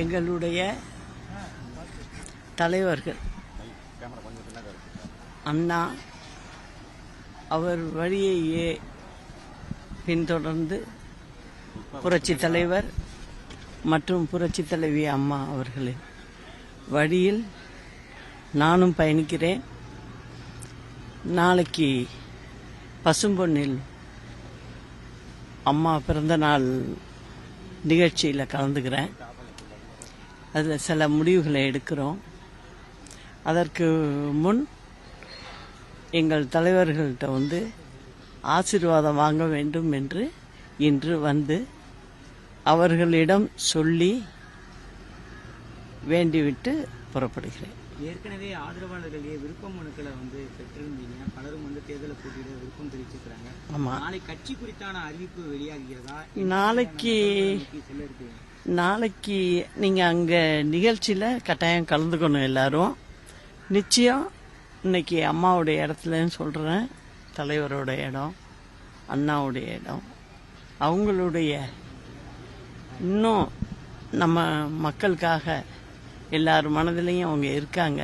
எங்களுடைய தலைவர்கள் அண்ணா அவர் வழியையே பின்தொடர்ந்து புரட்சி தலைவர் மற்றும் புரட்சி தலைவி அம்மா அவர்களின் வழியில் நானும் பயணிக்கிறேன். நாளைக்கு பசும்பொன்னில் அம்மா பிறந்த நாள் நிகழ்ச்சியில் கலந்துக்கிறேன். அதில் சில முடிவுகளை எடுக்கிறோம். அதற்கு முன் எங்கள் தலைவர்கள்ட்ட ஆசீர்வாதம் வாங்க வேண்டும் என்று இன்று வந்து அவர்களிடம் சொல்லி வேண்டிவிட்டு புறப்படுகிறேன். ஏற்கனவே ஆதரவாளர்களே விருப்ப மனுக்களை பெற்றிருந்தீங்க. பலரும் தேர்தலை போட்டியிட விருப்பம் தெரிவிச்சிருக்கிறாங்க. ஆமாம், நாளை கட்சி குறித்தான அறிவிப்பு வெளியாகிறதா? நாளைக்கு நீங்கள் அங்கே நிகழ்ச்சியில் கட்டாயம் கலந்துக்கணும். எல்லாரும் நிச்சயம் இன்னைக்கு அம்மாவுடைய இடத்துலன்னு சொல்கிறேன். தலைவரோட இடம், அண்ணாவுடைய இடம், அவங்களுடைய இன்னும் நம்ம மக்களுக்காக எல்லார் மனதிலையும் அவங்க இருக்காங்க.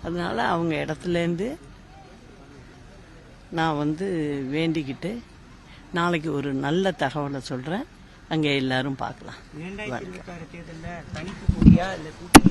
அதனால அவங்க இடத்துலேருந்து நான் வேண்டிக்கிட்டு நாளைக்கு ஒரு நல்ல தகவலை சொல்கிறேன். அங்கே எல்லாரும் பார்க்கலாம். 2026 தேர்தலில் தனித்து போட்டியா இல்லை கூட்டணி